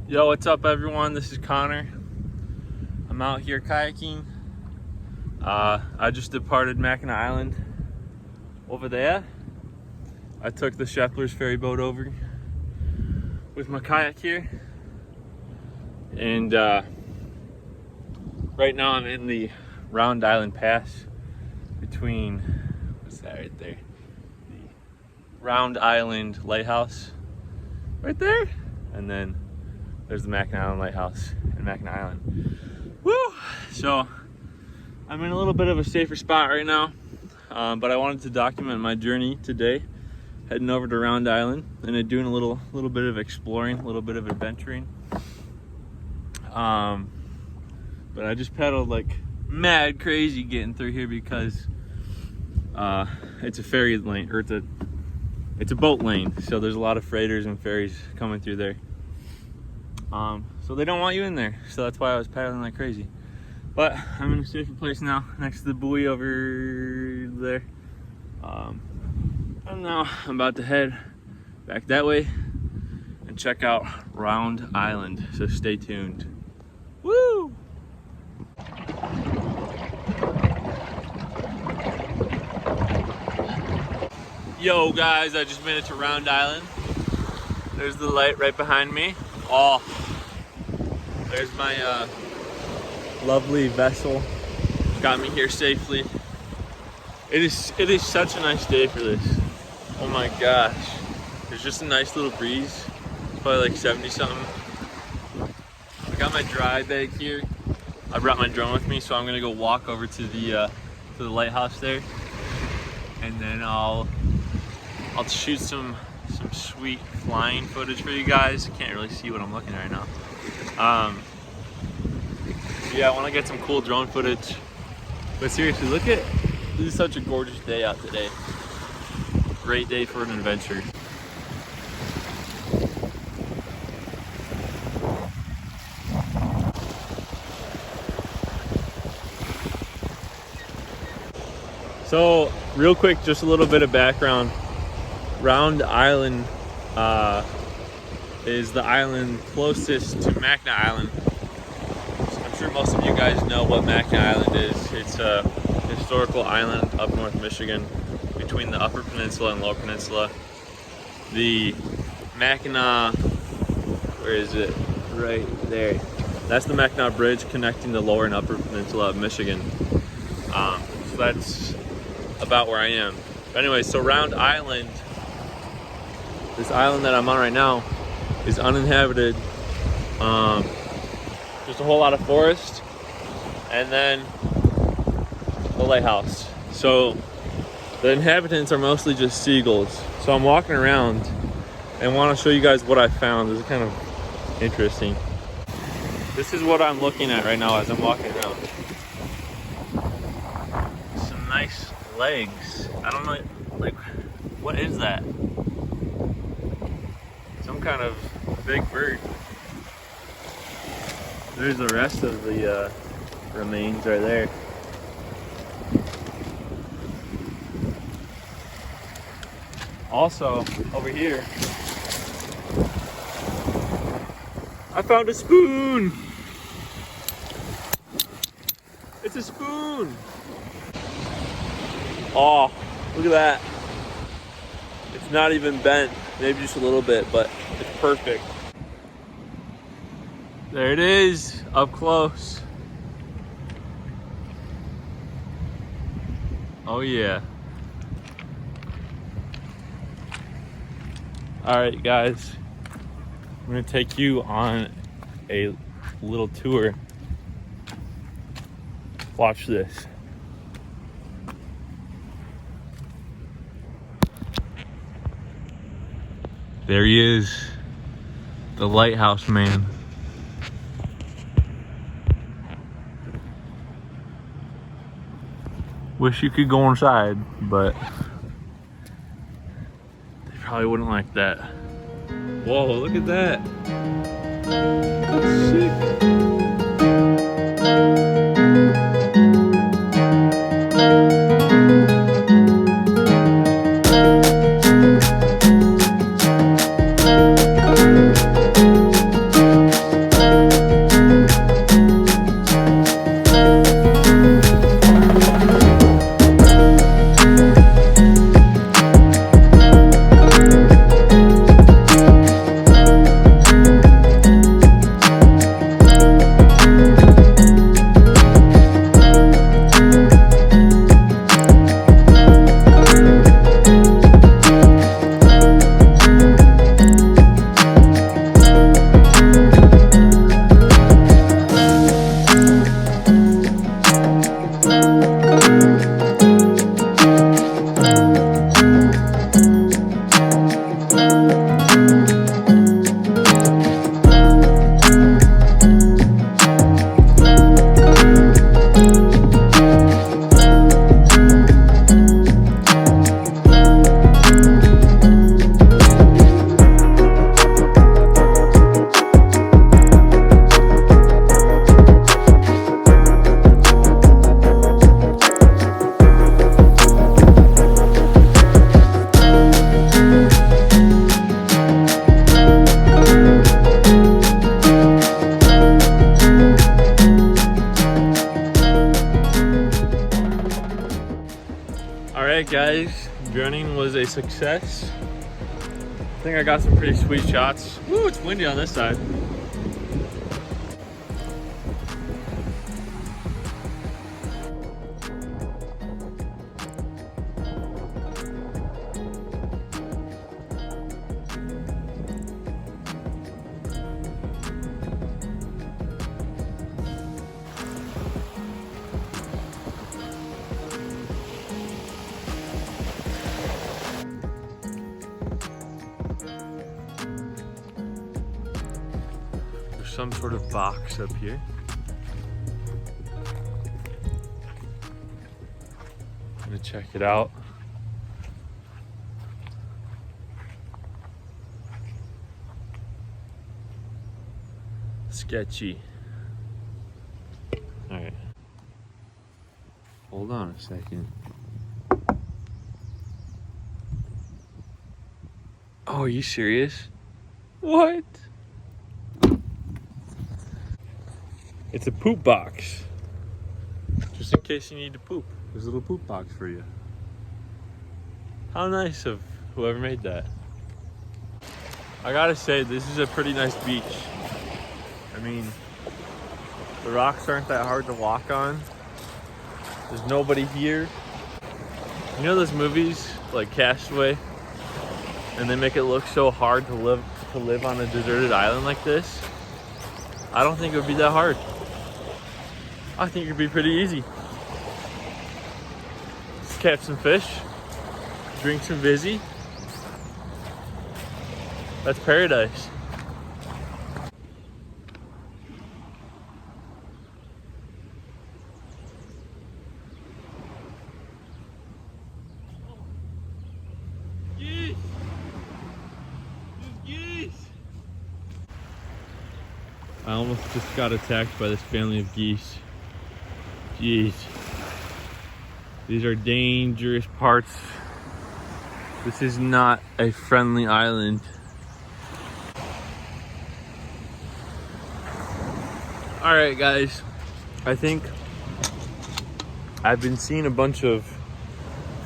Yo, what's up everyone? This is Connor. I'm out here kayaking. I just departed Mackinac Island over there. I took the Shepler's ferry boat over with my kayak here. And right now I'm in the Round Island Pass between, what's that right there? The Round Island Lighthouse right there. And then there's the Mackinac Island Lighthouse in Mackinac Island. Woo! So I'm in a little bit of a safer spot right now, but I wanted to document my journey today, heading over to Round Island and doing a little bit of exploring, a little bit of adventuring. But I just pedaled like mad crazy getting through here because it's a ferry lane, or it's a boat lane, so there's a lot of freighters and ferries coming through there. So they don't want you in there, so that's why I was paddling like crazy. But I'm in a safer place now, next to the buoy over there. And now I'm about to head back that way and check out Round Island, so stay tuned. Woo! Yo guys, I just made it to Round Island. There's the light right behind me. Oh, there's my lovely vessel. Got me here safely. It is such a nice day for this. Oh my gosh. There's just a nice little breeze. It's probably like 70 something. I got my dry bag here. I brought my drone with me, so I'm gonna go walk over to the lighthouse there, and then I'll shoot some sweet flying footage for you guys. Can't really see what I'm looking at right now. Yeah, I want to get some cool drone footage. But seriously, this is such a gorgeous day out today. Great day for an adventure. So, real quick, just a little bit of background. Round Island is the island closest to Mackinac Island. I'm sure most of you guys know what Mackinac Island is. It's a historical island up North Michigan between the Upper Peninsula and Lower Peninsula. The Mackinac, where is it? Right there. That's the Mackinac Bridge connecting the Lower and Upper Peninsula of Michigan. So that's about where I am. But anyway, so Round Island, this island that I'm on right now, is uninhabited. Just a whole lot of forest, and then the lighthouse. So the inhabitants are mostly just seagulls. So I'm walking around and want to show you guys what I found. This is kind of interesting. This is what I'm looking at right now as I'm walking around. Some nice legs. I don't know, like, what is that? Some kind of big bird. There's the rest of the remains right there. Also, over here, I found a spoon. It's a spoon. Oh, look at that. It's not even bent, maybe just a little bit, but it's perfect. There it is, up close. Oh yeah. All right, guys, I'm gonna take you on a little tour. Watch this. There he is, the lighthouse man. Wish you could go inside, but they probably wouldn't like that. Whoa, look at that. Sick. Gunning was a success. I think I got some pretty sweet shots. Woo, it's windy on this side. Some sort of box up here. I'm gonna check it out. Sketchy. All right. Hold on a second. Oh, are you serious? What? It's a poop box. Just in case you need to poop. There's a little poop box for you. How nice of whoever made that. I gotta say, this is a pretty nice beach. I mean, the rocks aren't that hard to walk on. There's nobody here. You know those movies like Castaway? And they make it look so hard to live on a deserted island like this? I don't think it would be that hard. I think it'd be pretty easy. Just catch some fish, drink some Vizzy. That's paradise. Geese! There's geese! I almost just got attacked by this family of geese. Jeez. These are dangerous parts. This is not a friendly island. All right, guys. I think I've been seeing a bunch of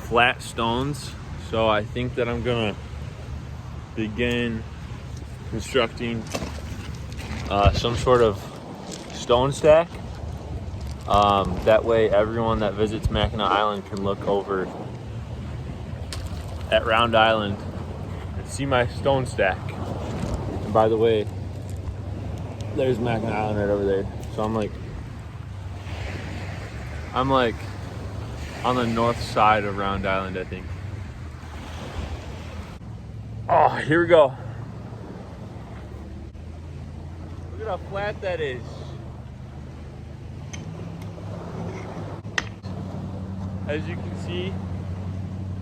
flat stones, so I think that I'm gonna begin constructing some sort of stone stack. That way everyone that visits Mackinac Island can look over at Round Island and see my stone stack. And by the way, there's Mackinac Island right over there. So I'm like on the north side of Round Island, I think. Oh, here we go. Look at how flat that is. As you can see,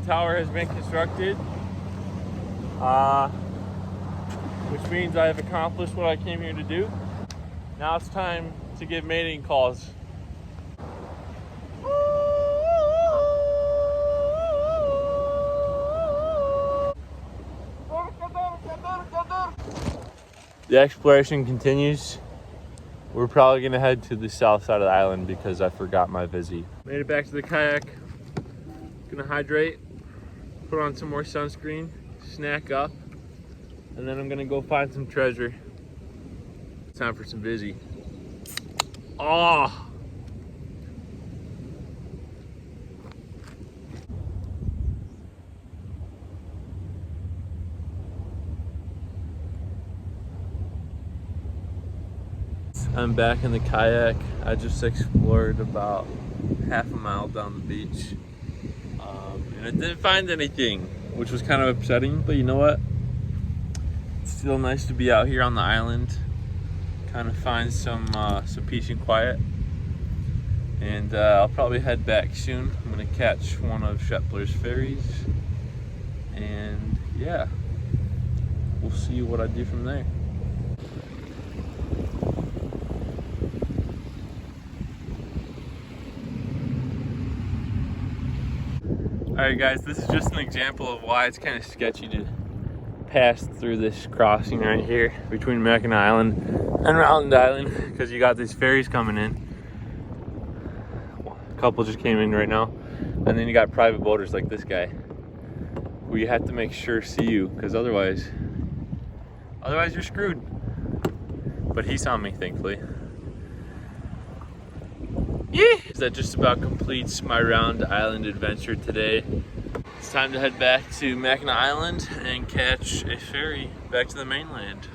the tower has been constructed, which means I have accomplished what I came here to do. Now it's time to give mating calls. The exploration continues. We're probably gonna head to the south side of the island because I forgot my Vizzy. Made it back to the kayak. Gonna hydrate, put on some more sunscreen, snack up, and then I'm gonna go find some treasure. It's time for some Vizzy. Oh! I'm back in the kayak. I just explored about half a mile down the beach. And I didn't find anything, which was kind of upsetting, but you know what? It's still nice to be out here on the island, kind of find some peace and quiet. And I'll probably head back soon. I'm gonna catch one of Shepler's ferries. And yeah, we'll see what I do from there. Alright guys, this is just an example of why it's kind of sketchy to pass through this crossing right here between Mackinac Island and Round Island, because you got these ferries coming in. A couple just came in right now, and then you got private boaters like this guy. we have to make sure see you, because otherwise you're screwed. But he saw me, thankfully. Yeah! That just about completes my Round Island adventure today. It's time to head back to Mackinac Island and catch a ferry back to the mainland.